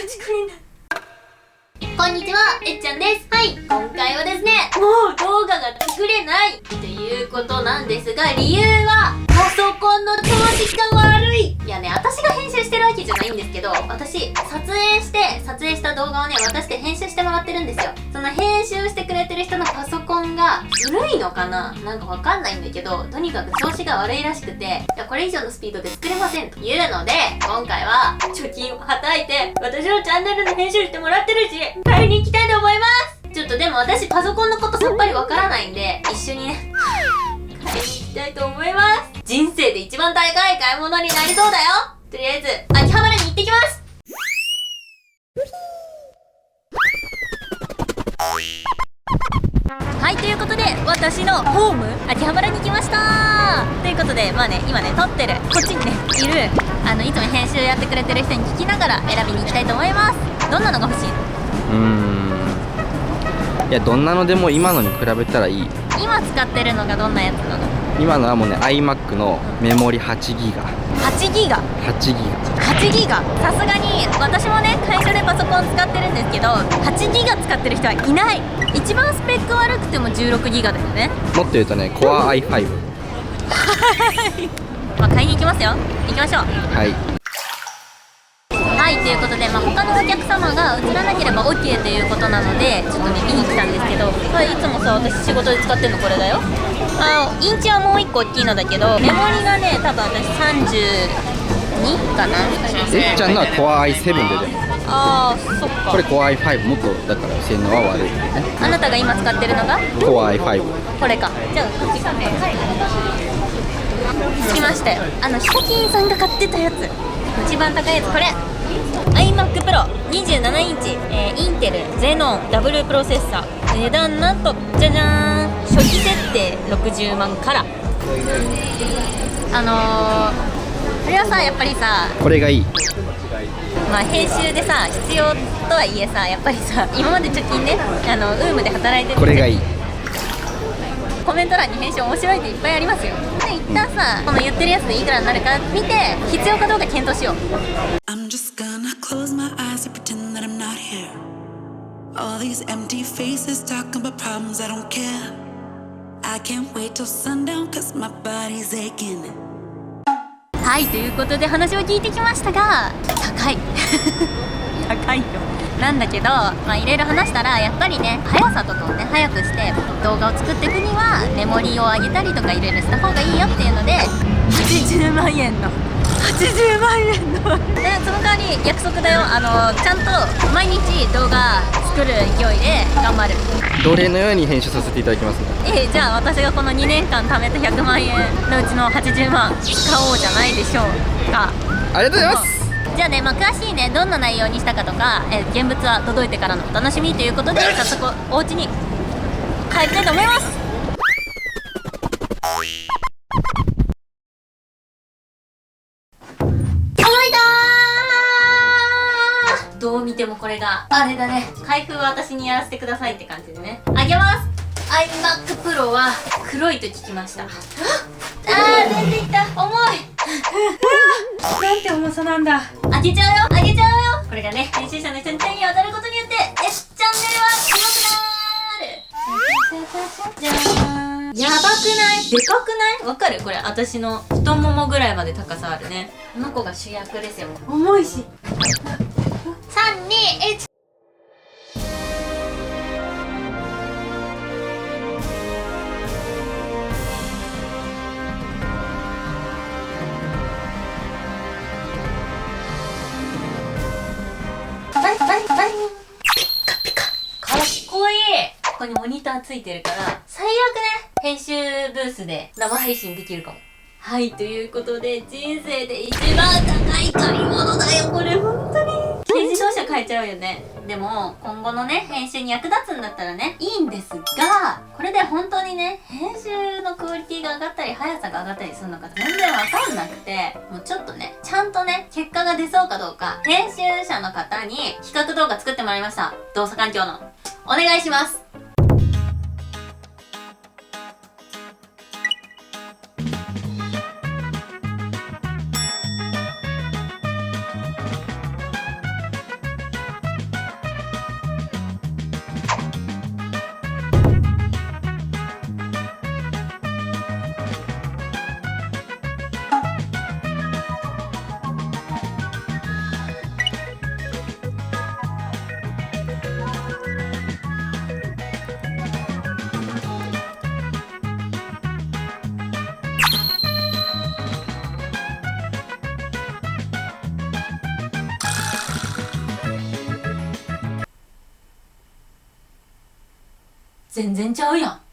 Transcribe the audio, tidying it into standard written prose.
ちくりんだ。こんにちは、えっちゃんです。はい、今回はですね、もう動画が作れないということなんですが、理由はパソコンの調子が悪い。いやね、私が編集してるわけじゃないんですけど、私撮影した動画をね、私で編集してもらってるんですよ。その編集してくれてる人のパソコンが古いのかな、なんかわかんないんだけど、とにかく調子が悪いらしくて、いやこれ以上のスピードで作れませんというので、今回は貯金をはたいて私のチャンネルで編集してもらってるし、買いに行きたいと思います。ちょっとでも私パソコンのことさっぱりわからないんで、一緒にね買いに行きたいと思います。人生で一番高い買い物になりそうだよ。とりあえず秋葉原に行ってきます。はい、ということで私のホーム秋葉原に来ました。ということでまあね、今ね撮ってるこっちにねいるいつも編集やってくれてる人に聞きながら選びに行きたいと思います。どんなのが欲しいの？いや、どんなのでも今のに比べたらいい。今使ってるのがどんなやつなの？今のはもうね iMac のメモリ8ギガ。8ギガ8ギガ8ギガ、さすがに私もね会社でパソコン使ってるんですけど、8ギガ使ってる人はいない。一番スペック悪くても16ギガだよね。もっと言うとね Core i5 まあ買いに行きますよ。行きましょう。はいはい、ということで、他のお客様が映らなければ OK ということなので、ちょっとね見に来たんですけど、これいつもさ私仕事で使ってるのこれだよ。インチはもう1個大きいのだけど、メモリがね多分私32かな。えっちゃんのは Core i7 ででもそっか。これ Core i5 もっとだから性能は悪いね。あなたが今使ってるのが Core i5 これか。じゃあこっちか。着きましたよ。ヒカキンさんが買ってたやつ、一番高いやつこれ。iMac Pro 27インチ、インテルゼノンダブルプロセッサー、値段なんとじゃじゃーん、初期設定60万から。これはさやっぱりさ、これがいい。まあ編集でさ必要とはいえさ、やっぱりさ今まで貯金ねUM で働いてる。これがいい。コメント欄に編集面白いっていっぱいありますよ。で一旦さこの言ってるやつでいくらになるか見て必要かどうか検討しよう。I'm just gonna close my eyes and pretend that I'm not here. All these empty faces talking about problems I don't care. I can't wait till sundown cause my body's aching. はい、ということで話を聞いてきましたが高い高いよ。なんだけどいろいろ話したらやっぱりね速さとかをね速くして動画を作っていくにはメモリを上げたりとかいろいろした方がいいよっていうので80万円の80万円のでその代わり約束だよ。ちゃんと毎日動画作る勢いで頑張る。奴隷のように編集させていただきますね。じゃあ私がこの2年間貯めた100万円のうちの80万使おうじゃないでしょうか。ありがとうございます。じゃあね、詳しいねどんな内容にしたかとか、現物は届いてからのお楽しみということで早速お家に帰りたいと思います。届いたー。どう見てもこれがあれだね。開封は私にやらせてくださいって感じでね。あげます。iMac Pro は黒いと聞きました。出てきた。重いなんて重さなんだ。開けちゃうよ。これがね編集者の人に手に渡ることによってチャンネルは強くなる。じゃーん。やばくない？でかくない？わかる？これ私の太ももぐらいまで高さあるね。この子が主役ですよ。重いし。3、2、1。かっこいい。ここにモニターついてるから最悪ね編集ブースで生配信できるかも。はい、ということで人生で一番高い買い物だよこれ。本当に軽自動車買えちゃうよね。でも今後のね編集に役立つんだったらねいいんですが、これで本当にね編集のクオリティが上がったり速さが上がったりするのか全然わかんなくて、もうちょっとねちゃんとね結果が出そうかどうか編集者の方に比較動画作ってもらいました。動作環境のお願いします。全然ちゃうやん。